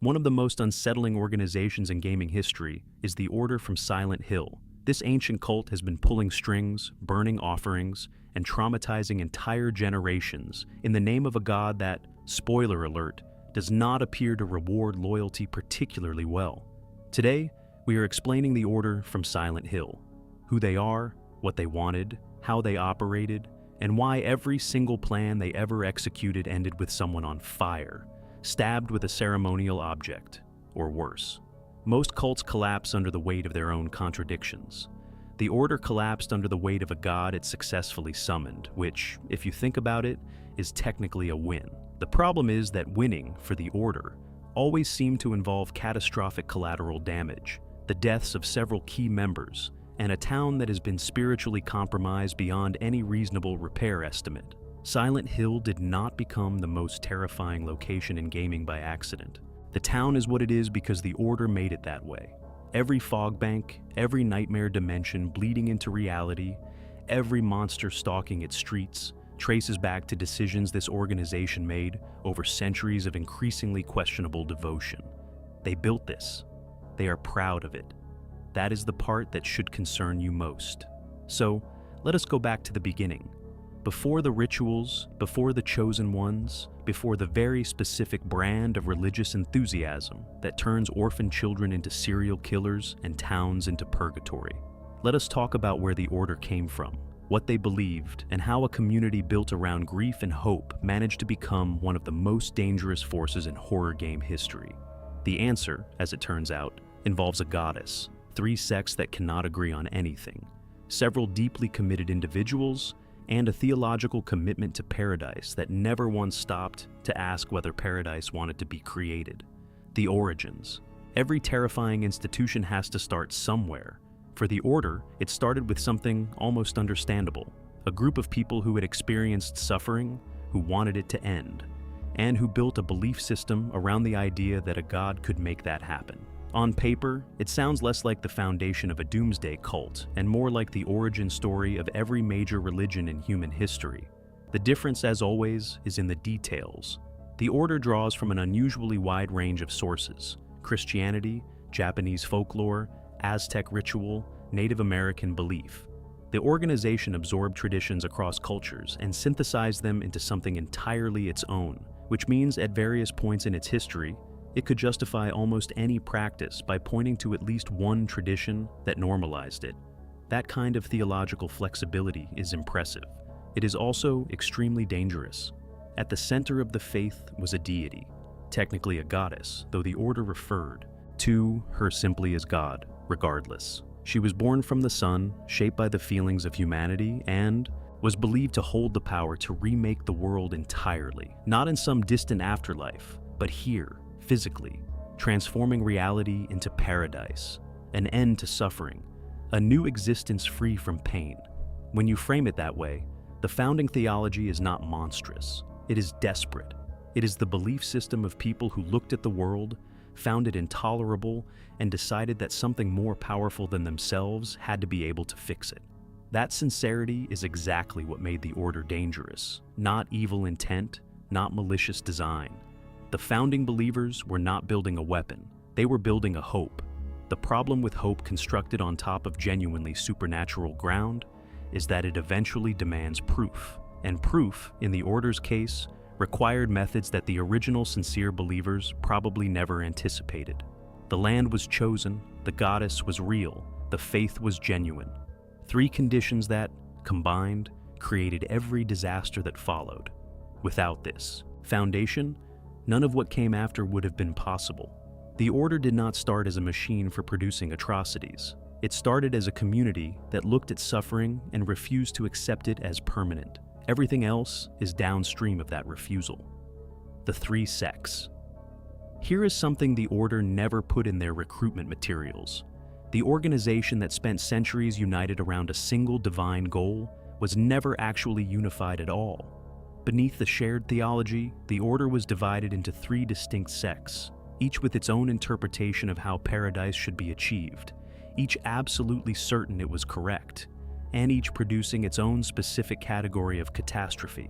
One of the most unsettling organizations in gaming history is the Order from Silent Hill. This ancient cult has been pulling strings, burning offerings, and traumatizing entire generations in the name of a god that, spoiler alert, does not appear to reward loyalty particularly well. Today, we are explaining the Order from Silent Hill, who they are, what they wanted, how they operated, and why every single plan they ever executed ended with someone on fire, stabbed with a ceremonial object, or worse. Most cults collapse under the weight of their own contradictions. The Order collapsed under the weight of a god it successfully summoned, which, if you think about it, is technically a win. The problem is that winning for the Order always seemed to involve catastrophic collateral damage, the deaths of several key members, and a town that has been spiritually compromised beyond any reasonable repair estimate. Silent Hill did not become the most terrifying location in gaming by accident. The town is what it is because the Order made it that way. Every fog bank, every nightmare dimension bleeding into reality, every monster stalking its streets, traces back to decisions this organization made over centuries of increasingly questionable devotion. They built this. They are proud of it. That is the part that should concern you most. So, let us go back to the beginning. Before the rituals, before the chosen ones, before the very specific brand of religious enthusiasm that turns orphan children into serial killers and towns into purgatory. Let us talk about where the Order came from, what they believed, and how a community built around grief and hope managed to become one of the most dangerous forces in horror game history. The answer, as it turns out, involves a goddess, 3 sects that cannot agree on anything, several deeply committed individuals, and a theological commitment to paradise that never once stopped to ask whether paradise wanted to be created. The origins. Every terrifying institution has to start somewhere. For the Order, it started with something almost understandable, a group of people who had experienced suffering, who wanted it to end, and who built a belief system around the idea that a god could make that happen. On paper, it sounds less like the foundation of a doomsday cult and more like the origin story of every major religion in human history. The difference, as always, is in the details. The Order draws from an unusually wide range of sources: Christianity, Japanese folklore, Aztec ritual, Native American belief. The organization absorbed traditions across cultures and synthesized them into something entirely its own, which means at various points in its history, it could justify almost any practice by pointing to at least one tradition that normalized it. That kind of theological flexibility is impressive. It is also extremely dangerous. At the center of the faith was a deity, technically a goddess, though the Order referred to her simply as God, regardless. She was born from the sun, shaped by the feelings of humanity, and was believed to hold the power to remake the world entirely, not in some distant afterlife, but here, physically, transforming reality into paradise, an end to suffering, a new existence free from pain. When you frame it that way, the founding theology is not monstrous. It is desperate. It is the belief system of people who looked at the world, found it intolerable, and decided that something more powerful than themselves had to be able to fix it. That sincerity is exactly what made the Order dangerous. Not evil intent, not malicious design. The founding believers were not building a weapon, they were building a hope. The problem with hope constructed on top of genuinely supernatural ground is that it eventually demands proof, and proof, in the Order's case, required methods that the original sincere believers probably never anticipated. The land was chosen, the goddess was real, the faith was genuine. 3 conditions that, combined, created every disaster that followed. Without this foundation, none of what came after would have been possible. The Order did not start as a machine for producing atrocities. It started as a community that looked at suffering and refused to accept it as permanent. Everything else is downstream of that refusal. The 3 sects. Here is something the Order never put in their recruitment materials. The organization that spent centuries united around a single divine goal was never actually unified at all. Beneath the shared theology, the Order was divided into 3 distinct sects, each with its own interpretation of how paradise should be achieved, each absolutely certain it was correct, and each producing its own specific category of catastrophe.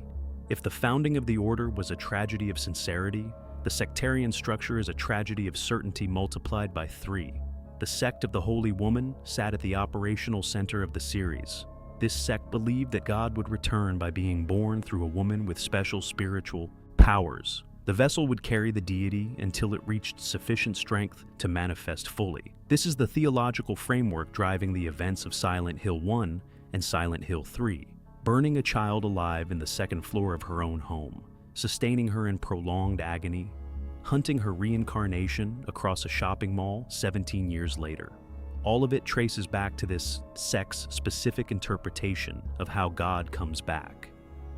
If the founding of the Order was a tragedy of sincerity, The sectarian structure is a tragedy of certainty multiplied by 3. The sect of the Holy Woman sat at the operational center of the series. This sect believed that God would return by being born through a woman with special spiritual powers. The vessel would carry the deity until it reached sufficient strength to manifest fully. This is the theological framework driving the events of Silent Hill 1 and Silent Hill 3, burning a child alive in the second floor of her own home, sustaining her in prolonged agony, hunting her reincarnation across a shopping mall 17 years later. All of it traces back to this sect's specific interpretation of how God comes back.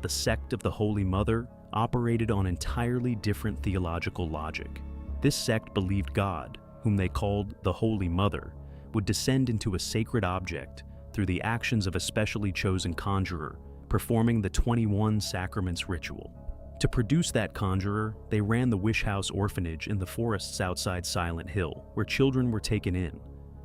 The sect of the Holy Mother operated on entirely different theological logic. This sect believed God, whom they called the Holy Mother, would descend into a sacred object through the actions of a specially chosen conjurer, performing the 21 Sacraments ritual. To produce that conjurer, they ran the Wish House orphanage in the forests outside Silent Hill, where children were taken in,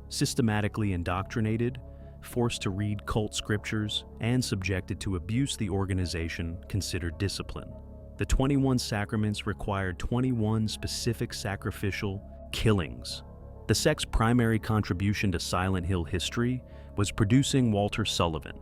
systematically indoctrinated, forced to read cult scriptures, and subjected to abuse the organization considered discipline. The 21 Sacraments required 21 specific sacrificial killings. The sect's primary contribution to Silent Hill history was producing Walter Sullivan.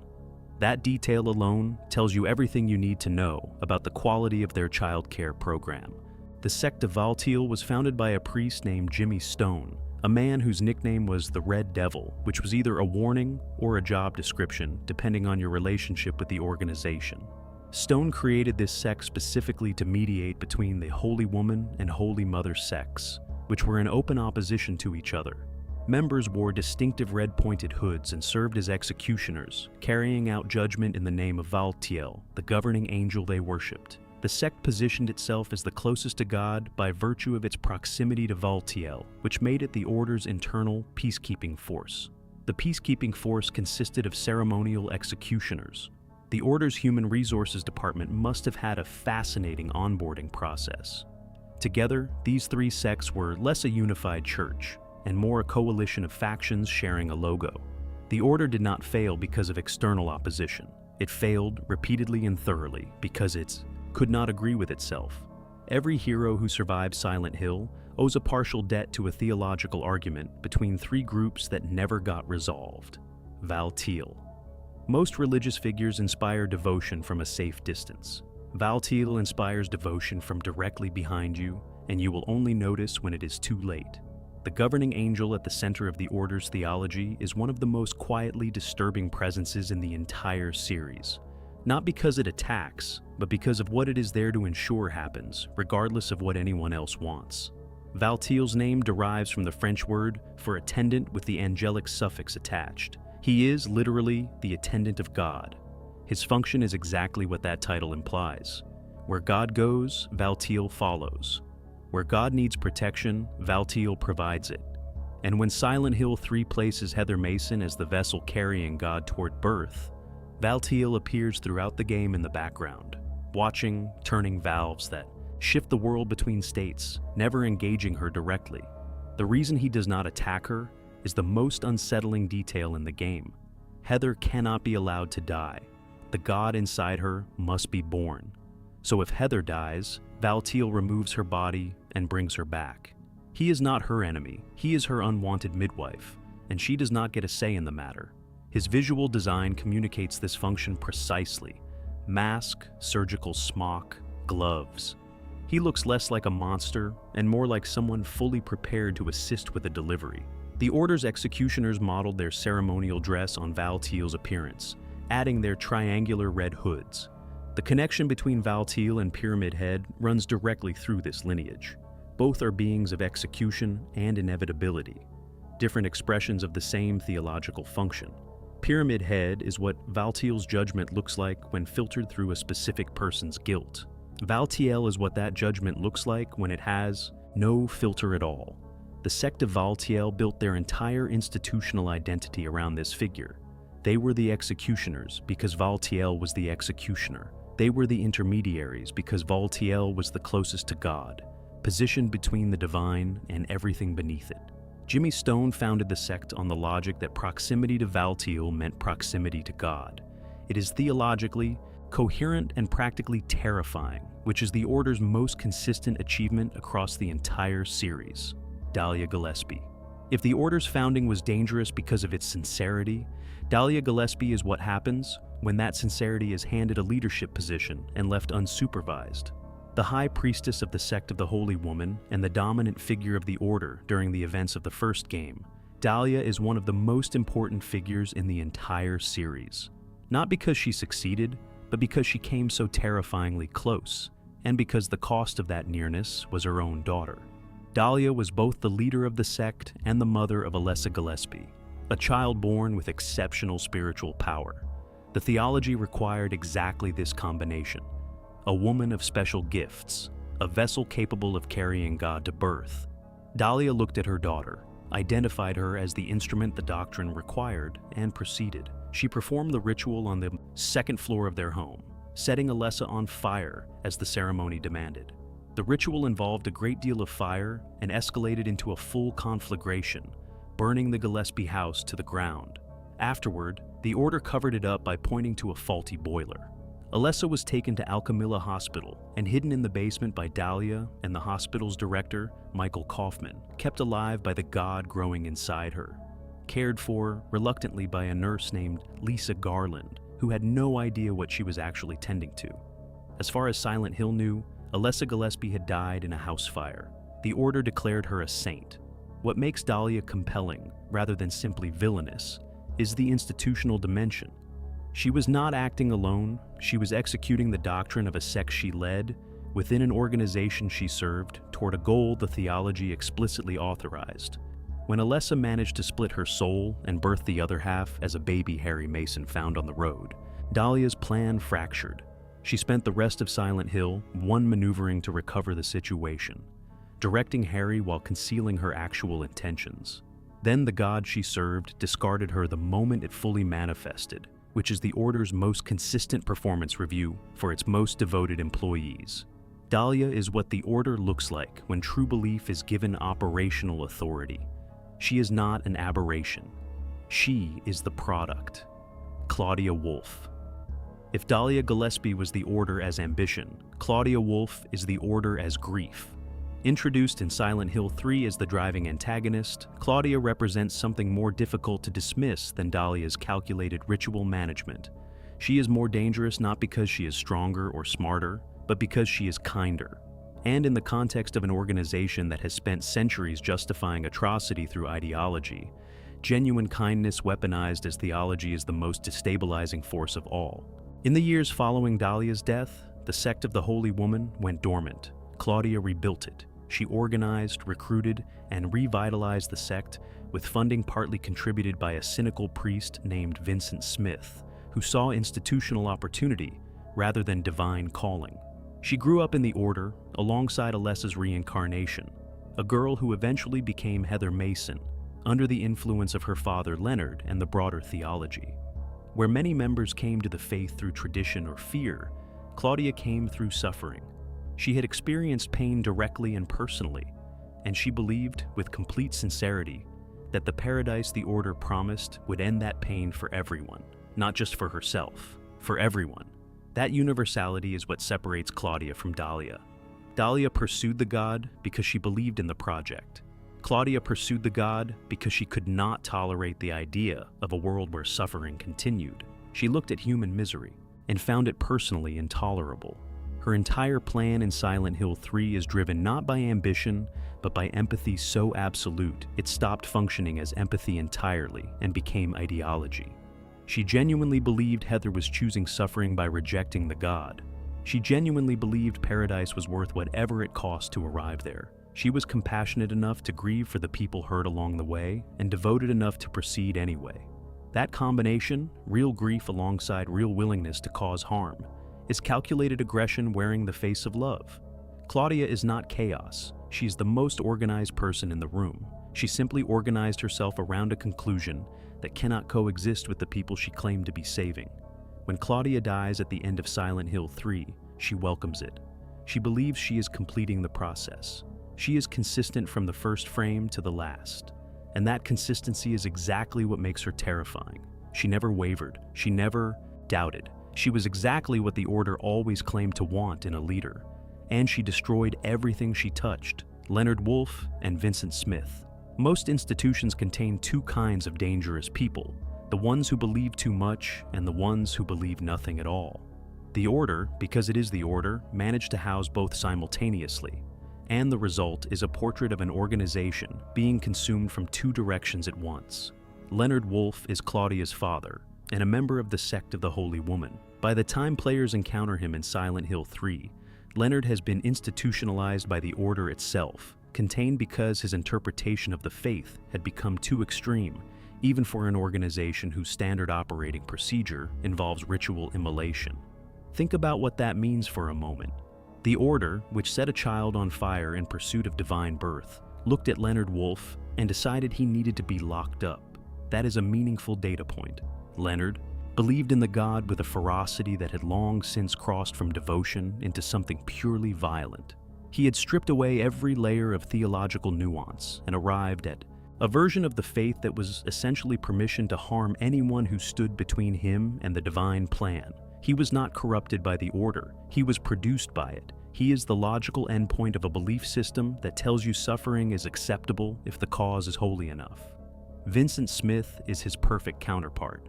That detail alone tells you everything you need to know about the quality of their child care program. The sect of Valtiel was founded by a priest named Jimmy Stone, a man whose nickname was the Red Devil, which was either a warning or a job description, depending on your relationship with the organization. Stone created this sect specifically to mediate between the Holy Woman and Holy Mother sects, which were in open opposition to each other. Members wore distinctive red-pointed hoods and served as executioners, carrying out judgment in the name of Valtiel, the governing angel they worshipped. The sect positioned itself as the closest to God by virtue of its proximity to Valtiel, which made it the order's internal peacekeeping force. The peacekeeping force consisted of ceremonial executioners. The Order's Human Resources Department must have had a fascinating onboarding process. Together, these 3 sects were less a unified church and more a coalition of factions sharing a logo. The Order did not fail because of external opposition. It failed repeatedly and thoroughly because it could not agree with itself. Every hero who survived Silent Hill owes a partial debt to a theological argument between 3 groups that never got resolved. Valtiel. Most religious figures inspire devotion from a safe distance. Valtiel inspires devotion from directly behind you, and you will only notice when it is too late. The governing angel at the center of the Order's theology is one of the most quietly disturbing presences in the entire series. Not because it attacks, but because of what it is there to ensure happens, regardless of what anyone else wants. Valtiel's name derives from the French word for attendant with the angelic suffix attached. He is literally the attendant of God. His function is exactly what that title implies. Where God goes, Valtiel follows. Where God needs protection, Valtiel provides it. And when Silent Hill 3 places Heather Mason as the vessel carrying God toward birth, Valtiel appears throughout the game in the background, watching, turning valves that shift the world between states, never engaging her directly. The reason he does not attack her is the most unsettling detail in the game. Heather cannot be allowed to die. The God inside her must be born. So if Heather dies, Valtiel removes her body and brings her back. He is not her enemy, he is her unwanted midwife, and she does not get a say in the matter. His visual design communicates this function precisely. Mask, surgical smock, gloves. He looks less like a monster and more like someone fully prepared to assist with a delivery. The Order's executioners modeled their ceremonial dress on Valtiel's appearance, adding their triangular red hoods. The connection between Valtiel and Pyramid Head runs directly through this lineage. Both are beings of execution and inevitability, different expressions of the same theological function. Pyramid Head is what Valtiel's judgment looks like when filtered through a specific person's guilt. Valtiel is what that judgment looks like when it has no filter at all. The sect of Valtiel built their entire institutional identity around this figure. They were the executioners because Valtiel was the executioner. They were the intermediaries because Valtiel was the closest to God, positioned between the divine and everything beneath it. Jimmy Stone founded the sect on the logic that proximity to Valtiel meant proximity to God. It is theologically coherent and practically terrifying which is the Order's most consistent achievement across the entire series, Dalia Gillespie. If the Order's founding was dangerous because of its sincerity, Dalia Gillespie is what happens when that sincerity is handed a leadership position and left unsupervised. The High Priestess of the Sect of the Holy Woman and the dominant figure of the Order during the events of the first game, Dalia is one of the most important figures in the entire series. Not because she succeeded, but because she came so terrifyingly close, and because the cost of that nearness was her own daughter. Dalia was both the leader of the sect and the mother of Alessa Gillespie, a child born with exceptional spiritual power. The theology required exactly this combination: a woman of special gifts, a vessel capable of carrying God to birth. Dalia looked at her daughter, identified her as the instrument the doctrine required, and proceeded. She performed the ritual on the second floor of their home, setting Alessa on fire as the ceremony demanded. The ritual involved a great deal of fire and escalated into a full conflagration, burning the Gillespie house to the ground. Afterward, the Order covered it up by pointing to a faulty boiler. Alessa was taken to Alchemilla Hospital and hidden in the basement by Dalia and the hospital's director, Michael Kaufman, kept alive by the God growing inside her, cared for reluctantly by a nurse named Lisa Garland, who had no idea what she was actually tending to. As far as Silent Hill knew, Alessa Gillespie had died in a house fire. The Order declared her a saint. What makes Dalia compelling, rather than simply villainous, is the institutional dimension. She was not acting alone, she was executing the doctrine of a sect she led, within an organization she served, toward a goal the theology explicitly authorized. When Alessa managed to split her soul and birth the other half as a baby Harry Mason found on the road, Dalia's plan fractured. She spent the rest of Silent Hill maneuvering to recover the situation, directing Harry while concealing her actual intentions. Then the God she served discarded her the moment it fully manifested, which is the Order's most consistent performance review for its most devoted employees. Dalia is what the Order looks like when true belief is given operational authority. She is not an aberration. She is the product. Claudia Wolf. If Dalia Gillespie was the Order as ambition, Claudia Wolf is the Order as grief. Introduced in Silent Hill 3 as the driving antagonist, Claudia represents something more difficult to dismiss than Dalia's calculated ritual management. She is more dangerous not because she is stronger or smarter, but because she is kinder. And in the context of an organization that has spent centuries justifying atrocity through ideology, genuine kindness weaponized as theology is the most destabilizing force of all. In the years following Dalia's death, the sect of the Holy Woman went dormant. Claudia rebuilt it. She organized, recruited, and revitalized the sect, with funding partly contributed by a cynical priest named Vincent Smith, who saw institutional opportunity rather than divine calling. She grew up in the Order alongside Alessa's reincarnation, a girl who eventually became Heather Mason, under the influence of her father Leonard and the broader theology. Where many members came to the faith through tradition or fear, Claudia came through suffering. She had experienced pain directly and personally, and she believed, with complete sincerity, that the paradise the Order promised would end that pain for everyone, not just for herself, for everyone. That universality is what separates Claudia from Dalia. Dalia pursued the God because she believed in the project. Claudia pursued the God because she could not tolerate the idea of a world where suffering continued. She looked at human misery and found it personally intolerable. Her entire plan in Silent Hill 3 is driven not by ambition, but by empathy so absolute it stopped functioning as empathy entirely and became ideology. She genuinely believed Heather was choosing suffering by rejecting the God. She genuinely believed paradise was worth whatever it cost to arrive there. She was compassionate enough to grieve for the people hurt along the way, and devoted enough to proceed anyway. That combination, real grief alongside real willingness to cause harm, is calculated aggression wearing the face of love. Claudia is not chaos. She is the most organized person in the room. She simply organized herself around a conclusion that cannot coexist with the people she claimed to be saving. When Claudia dies at the end of Silent Hill 3, she welcomes it. She believes she is completing the process. She is consistent from the first frame to the last. And that consistency is exactly what makes her terrifying. She never wavered. She never doubted. She was exactly what the Order always claimed to want in a leader: and she destroyed everything she touched. Leonard Wolf and Vincent Smith. Most institutions contain two kinds of dangerous people, the ones who believe too much and the ones who believe nothing at all. The Order, because it is the Order, managed to house both simultaneously, and the result is a portrait of an organization being consumed from two directions at once. Leonard Wolf is Claudia's father, and a member of the sect of the Holy Woman. By the time players encounter him in Silent Hill 3, Leonard has been institutionalized by the Order itself, contained because his interpretation of the faith had become too extreme, even for an organization whose standard operating procedure involves ritual immolation. Think about what that means for a moment. The Order, which set a child on fire in pursuit of divine birth, looked at Leonard Wolf and decided he needed to be locked up. That is a meaningful data point. Leonard believed in the God with a ferocity that had long since crossed from devotion into something purely violent. He had stripped away every layer of theological nuance and arrived at a version of the faith that was essentially permission to harm anyone who stood between him and the divine plan. He was not corrupted by the Order, he was produced by it. He is the logical endpoint of a belief system that tells you suffering is acceptable if the cause is holy enough. Vincent Smith is his perfect counterpart.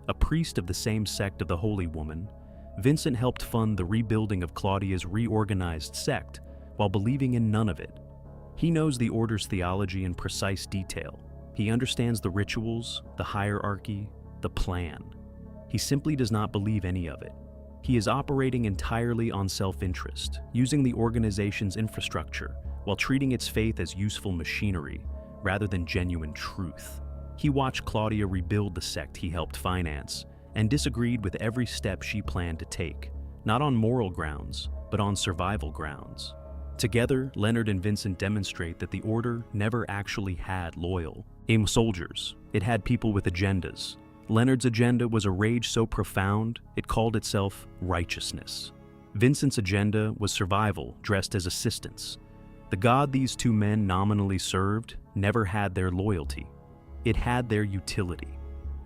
A priest of the same sect of the Holy Woman, Vincent helped fund the rebuilding of Claudia's reorganized sect while believing in none of it. He knows the Order's theology in precise detail. He understands the rituals, the hierarchy, the plan. He simply does not believe any of it. He is operating entirely on self-interest, using the organization's infrastructure while treating its faith as useful machinery rather than genuine truth. He watched Claudia rebuild the sect he helped finance and disagreed with every step she planned to take, not on moral grounds, but on survival grounds. Together, Leonard and Vincent demonstrate that the Order never actually had loyal soldiers. It had people with agendas. Leonard's agenda was a rage so profound, it called itself righteousness. Vincent's agenda was survival, dressed as assistants. The God these two men nominally served never had their loyalty. It had their utility.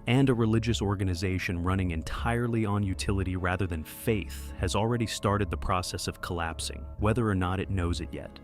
And a religious organization running entirely on utility rather than faith has already started the process of collapsing, whether or not it knows it yet.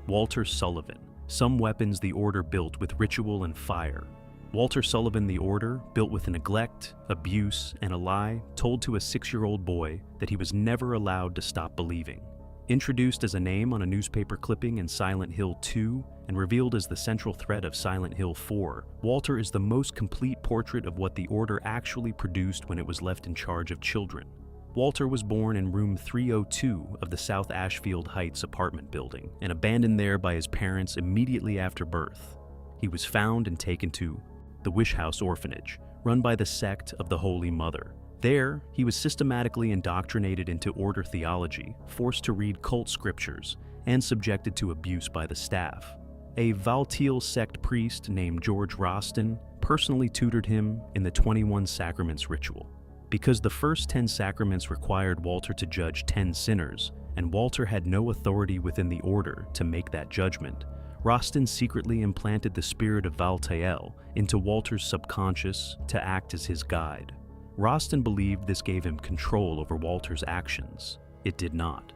Walter Sullivan. Some weapons the Order built with ritual and fire. Walter Sullivan, the Order, built with neglect, abuse, and a lie told to a 6-year-old boy that he was never allowed to stop believing. Introduced as a name on a newspaper clipping in Silent Hill 2 and revealed as the central threat of Silent Hill 4, Walter is the most complete portrait of what the Order actually produced when it was left in charge of children. Walter was born in room 302 of the South Ashfield Heights apartment building and abandoned there by his parents immediately after birth. He was found and taken to the Wish House Orphanage, run by the sect of the Holy Mother. There, he was systematically indoctrinated into Order theology, forced to read cult scriptures, and subjected to abuse by the staff. A Valtiel sect priest named George Roston personally tutored him in the 21 Sacraments ritual. Because the first 10 sacraments required Walter to judge 10 sinners, and Walter had no authority within the Order to make that judgment, Roston secretly implanted the spirit of Valtiel into Walter's subconscious to act as his guide. Roston believed this gave him control over Walter's actions. It did not.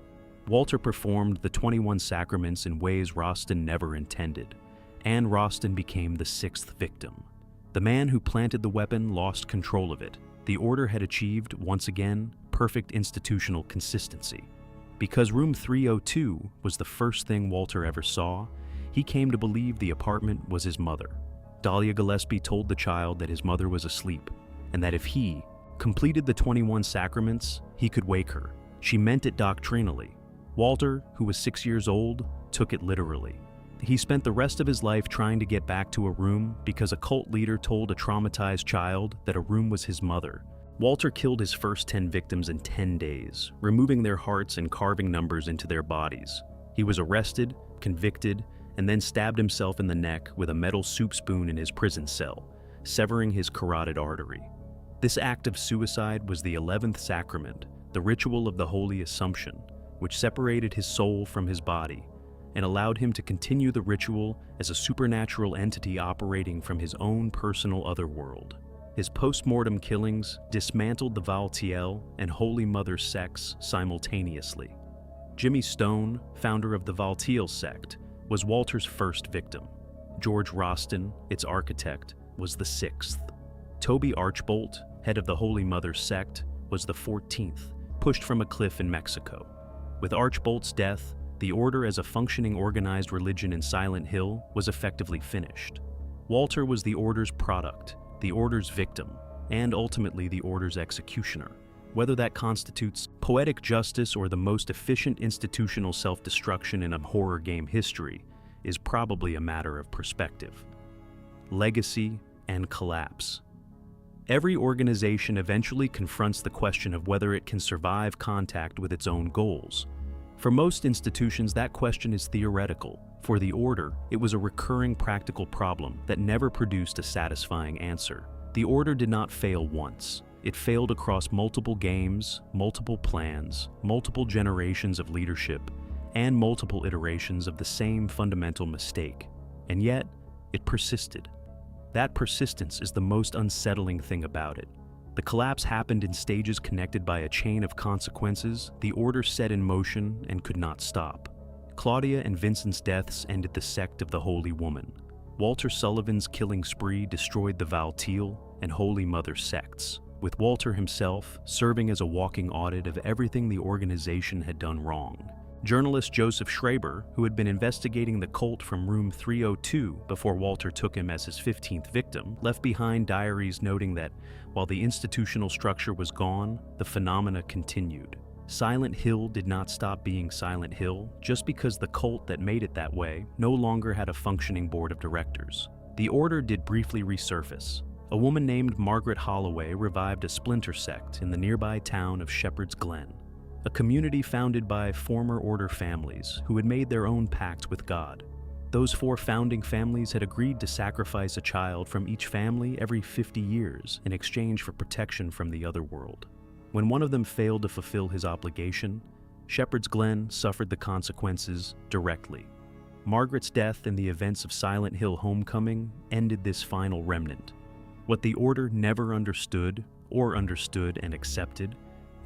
Walter performed the 21 sacraments in ways Roston never intended, and Roston became the 6th victim. The man who planted the weapon lost control of it. The Order had achieved, once again, perfect institutional consistency. Because room 302 was the first thing Walter ever saw, he came to believe the apartment was his mother. Dalia Gillespie told the child that his mother was asleep, and that if he completed the 21 sacraments, he could wake her. She meant it doctrinally. Walter, who was 6 years old, took it literally. He spent the rest of his life trying to get back to a room because a cult leader told a traumatized child that a room was his mother. Walter killed his first 10 victims in 10 days, removing their hearts and carving numbers into their bodies. He was arrested, convicted, and then stabbed himself in the neck with a metal soup spoon in his prison cell, severing his carotid artery. This act of suicide was the 11th sacrament, the ritual of the Holy Assumption, which separated his soul from his body and allowed him to continue the ritual as a supernatural entity operating from his own personal otherworld. His post-mortem killings dismantled the Valtiel and Holy Mother sects simultaneously. Jimmy Stone, founder of the Valtiel sect, was Walter's first victim. George Roston, its architect, was the 6th. Toby Archbold, head of the Holy Mother sect, was the 14th, pushed from a cliff in Mexico. With Archbold's death, the order as a functioning organized religion in Silent Hill was effectively finished. Walter was the order's product, the order's victim, and ultimately the order's executioner. Whether that constitutes poetic justice or the most efficient institutional self-destruction in a horror game history is probably a matter of perspective. Legacy and collapse. Every organization eventually confronts the question of whether it can survive contact with its own goals. For most institutions, that question is theoretical. For the Order, it was a recurring practical problem that never produced a satisfying answer. The Order did not fail once. It failed across multiple games, multiple plans, multiple generations of leadership, and multiple iterations of the same fundamental mistake. And yet, it persisted. That persistence is the most unsettling thing about it. The collapse happened in stages connected by a chain of consequences the Order set in motion and could not stop. Claudia and Vincent's deaths ended the sect of the Holy Woman. Walter Sullivan's killing spree destroyed the Valtiel and Holy Mother sects, with Walter himself serving as a walking audit of everything the organization had done wrong. Journalist Joseph Schreiber, who had been investigating the cult from room 302 before Walter took him as his 15th victim, left behind diaries noting that while the institutional structure was gone, the phenomena continued. Silent Hill did not stop being Silent Hill just because the cult that made it that way no longer had a functioning board of directors. The Order did briefly resurface. A woman named Margaret Holloway revived a splinter sect in the nearby town of Shepherd's Glen, a community founded by former Order families who had made their own pact with God. Those 4 founding families had agreed to sacrifice a child from each family every 50 years in exchange for protection from the other world. When one of them failed to fulfill his obligation, Shepherd's Glen suffered the consequences directly. Margaret's death and the events of Silent Hill Homecoming ended this final remnant. What the Order never understood, or understood and accepted,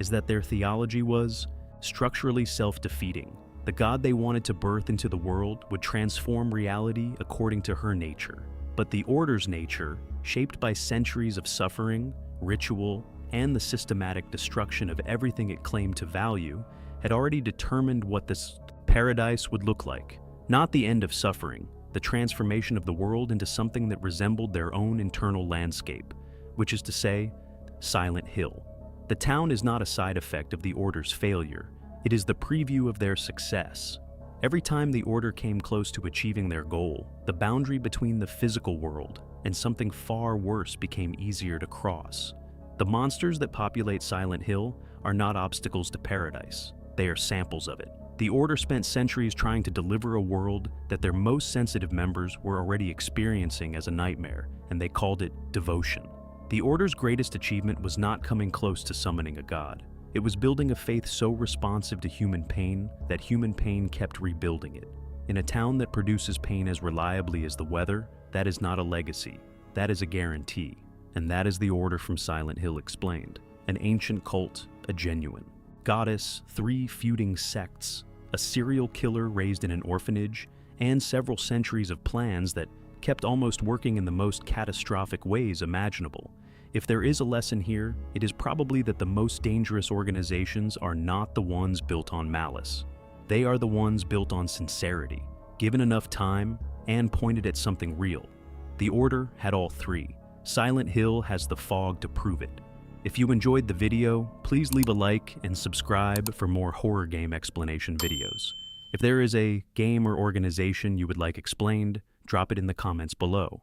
is that their theology was structurally self-defeating. The God they wanted to birth into the world would transform reality according to her nature. But the Order's nature, shaped by centuries of suffering, ritual, and the systematic destruction of everything it claimed to value, had already determined what this paradise would look like. Not the end of suffering, the transformation of the world into something that resembled their own internal landscape, which is to say, Silent Hill. The town is not a side effect of the Order's failure. It is the preview of their success. Every time the Order came close to achieving their goal, the boundary between the physical world and something far worse became easier to cross. The monsters that populate Silent Hill are not obstacles to paradise. They are samples of it. The Order spent centuries trying to deliver a world that their most sensitive members were already experiencing as a nightmare, and they called it devotion. The Order's greatest achievement was not coming close to summoning a god. It was building a faith so responsive to human pain that human pain kept rebuilding it. In a town that produces pain as reliably as the weather, that is not a legacy. That is a guarantee. And that is the Order from Silent Hill explained. An ancient cult, a genuine goddess, 3 feuding sects, a serial killer raised in an orphanage, and several centuries of plans that kept almost working in the most catastrophic ways imaginable. If there is a lesson here, it is probably that the most dangerous organizations are not the ones built on malice. They are the ones built on sincerity, given enough time, and pointed at something real. The Order had all 3. Silent Hill has the fog to prove it. If you enjoyed the video, please leave a like and subscribe for more horror game explanation videos. If there is a game or organization you would like explained, drop it in the comments below.